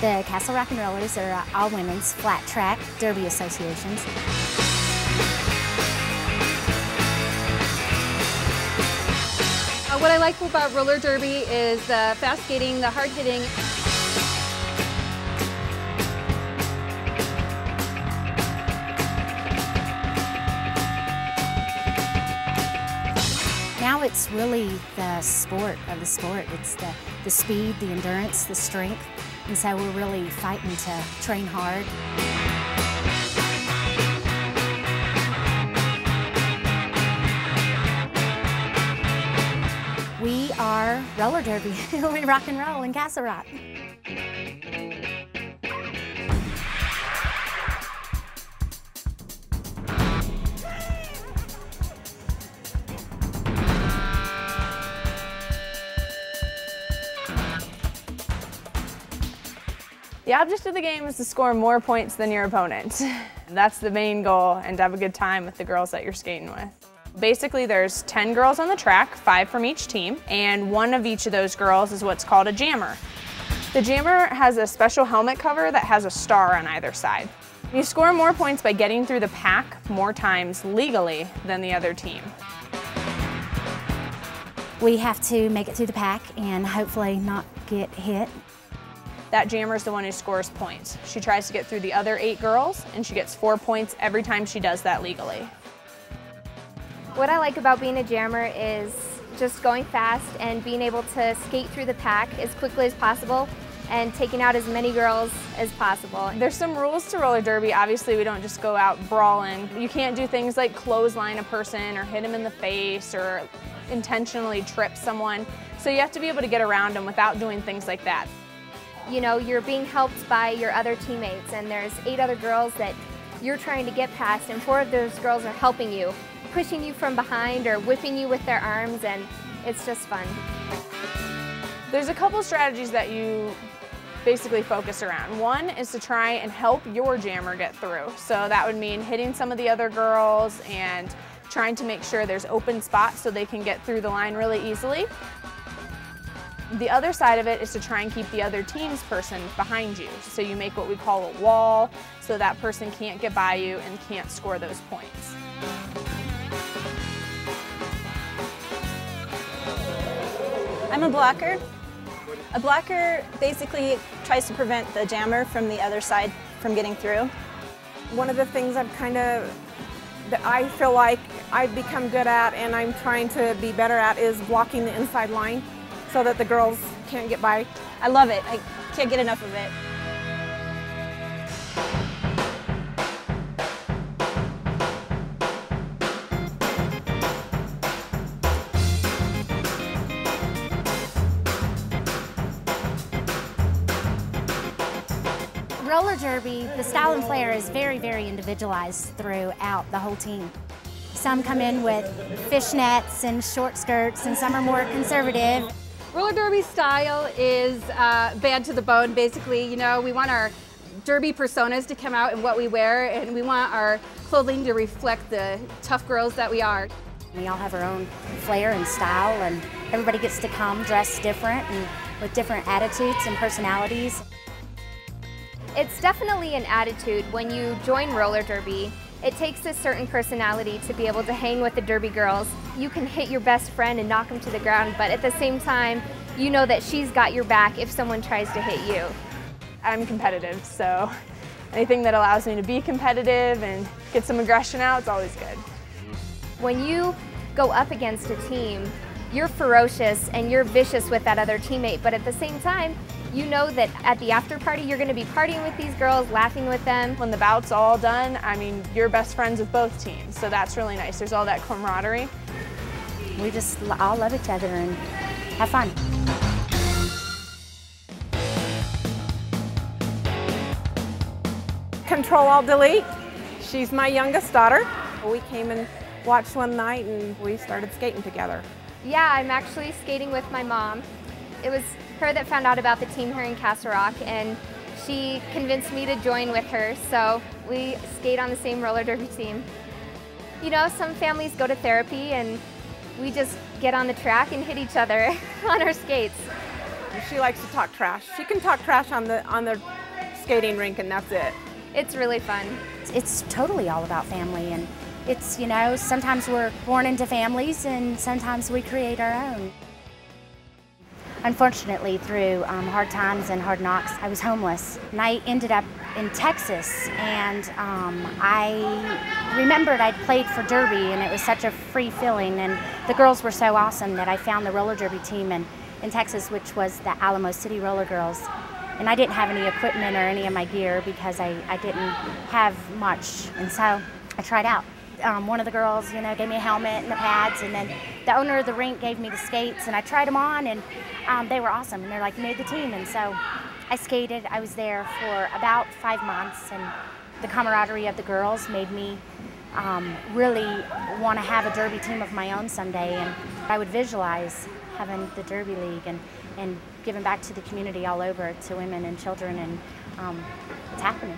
The Castle Rock and Rollers are all women's flat track derby associations. What I like about roller derby is the fast skating, the hard hitting. Now it's really the sport of the sport. It's the speed, the endurance, the strength. And so we're really fighting to train hard. We are roller derby. We rock and roll in Castle Rock. The object of the game is to score more points than your opponent. That's the main goal, and to have a good time with the girls that you're skating with. Basically, there's 10 girls on the track, 5 from each team, and one of each of those girls is what's called a jammer. The jammer has a special helmet cover that has a star on either side. You score more points by getting through the pack more times legally than the other team. We have to make it through the pack and hopefully not get hit. That jammer is the one who scores points. She tries to get through the other 8 girls, and she gets 4 points every time she does that legally. What I like about being a jammer is just going fast and being able to skate through the pack as quickly as possible and taking out as many girls as possible. There's some rules to roller derby. Obviously, we don't just go out brawling. You can't do things like clothesline a person or hit them in the face or intentionally trip someone. So you have to be able to get around them without doing things like that. You know, you're being helped by your other teammates, and there's 8 other girls that you're trying to get past, and 4 of those girls are helping you, pushing you from behind or whipping you with their arms, and it's just fun. There's a couple strategies that you basically focus around. One is to try and help your jammer get through. So that would mean hitting some of the other girls and trying to make sure there's open spots so they can get through the line really easily. The other side of it is to try and keep the other team's person behind you. So you make what we call a wall, so that person can't get by you and can't score those points. I'm a blocker. A blocker basically tries to prevent the jammer from the other side from getting through. One of the things that I feel like I've become good at and I'm trying to be better at is blocking the inside line so that the girls can't get by. I love it. I can't get enough of it. Roller derby, the style and flair is very, very individualized throughout the whole team. Some come in with fishnets and short skirts, and some are more conservative. Roller derby style is bad to the bone, basically. You know, we want our derby personas to come out in what we wear, and we want our clothing to reflect the tough girls that we are. We all have our own flair and style, and everybody gets to come dressed different and with different attitudes and personalities. It's definitely an attitude when you join roller derby. It takes a certain personality to be able to hang with the derby girls. You can hit your best friend and knock them to the ground, but at the same time, you know that she's got your back if someone tries to hit you. I'm competitive, so anything that allows me to be competitive and get some aggression out, it's always good. When you go up against a team, you're ferocious and you're vicious with that other teammate, but at the same time, you know that at the after party, you're going to be partying with these girls, laughing with them. When the bout's all done, I mean, you're best friends with both teams, so that's really nice. There's all that camaraderie. We just all love each other and have fun. Control-Alt-Delete. She's my youngest daughter. We came and watched one night and we started skating together. Yeah, I'm actually skating with my mom. It was her that found out about the team here in Castle Rock, and she convinced me to join with her, so we skate on the same roller derby team. You know, some families go to therapy and we just get on the track and hit each other on our skates. She likes to talk trash. She can talk trash on the skating rink, and that's it. It's really fun. It's totally all about family, and it's, you know, sometimes we're born into families and sometimes we create our own. Unfortunately, through hard times and hard knocks, I was homeless, and I ended up in Texas, and I remembered I'd played for Derby, and it was such a free feeling, and the girls were so awesome that I found the roller derby team in Texas, which was the Alamo City Roller Girls. And I didn't have any equipment or any of my gear because I didn't have much, and so I tried out. One of the girls, you know, gave me a helmet and the pads, and then the owner of the rink gave me the skates, and I tried them on, and they were awesome, and they're like, you made the team, and so I skated. I was there for about 5 months, and the camaraderie of the girls made me really want to have a derby team of my own someday, and I would visualize having the Derby League and giving back to the community all over, to women and children, and it's happening.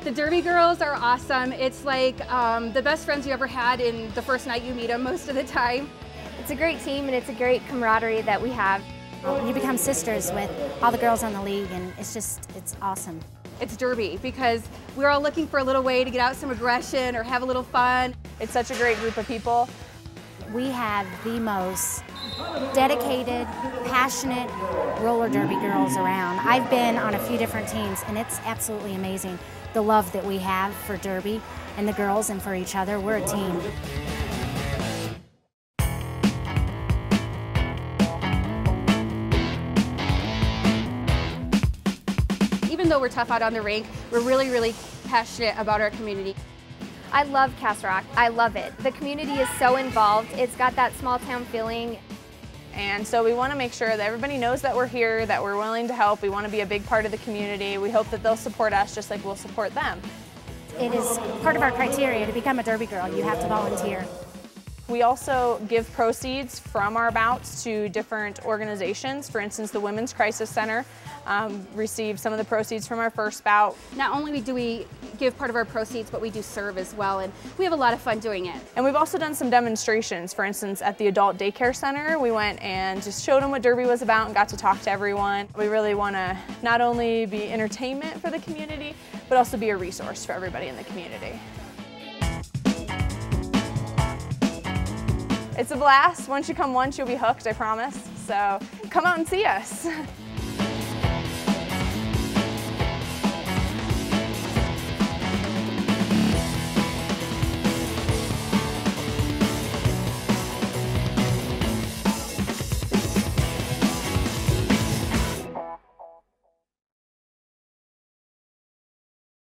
The Derby girls are awesome. It's like the best friends you ever had in the first night you meet them most of the time. It's a great team, and it's a great camaraderie that we have. You become sisters with all the girls on the league, and it's awesome. It's Derby because we're all looking for a little way to get out some aggression or have a little fun. It's such a great group of people. We have the most dedicated, passionate roller derby girls around. I've been on a few different teams, and it's absolutely amazing the love that we have for derby and the girls and for each other. We're a team. Even though we're tough out on the rink, we're really, really passionate about our community. I love Castle Rock. I love it. The community is so involved. It's got that small town feeling. And so we want to make sure that everybody knows that we're here, that we're willing to help. We want to be a big part of the community. We hope that they'll support us just like we'll support them. It is part of our criteria to become a derby girl. You have to volunteer. We also give proceeds from our bouts to different organizations. For instance, the Women's Crisis Center received some of the proceeds from our first bout. Not only do we give part of our proceeds, but we do serve as well, and we have a lot of fun doing it. And we've also done some demonstrations. For instance, at the Adult Daycare Center, we went and just showed them what Derby was about and got to talk to everyone. We really want to not only be entertainment for the community, but also be a resource for everybody in the community. It's a blast. Once you come once, you'll be hooked, I promise. So come out and see us.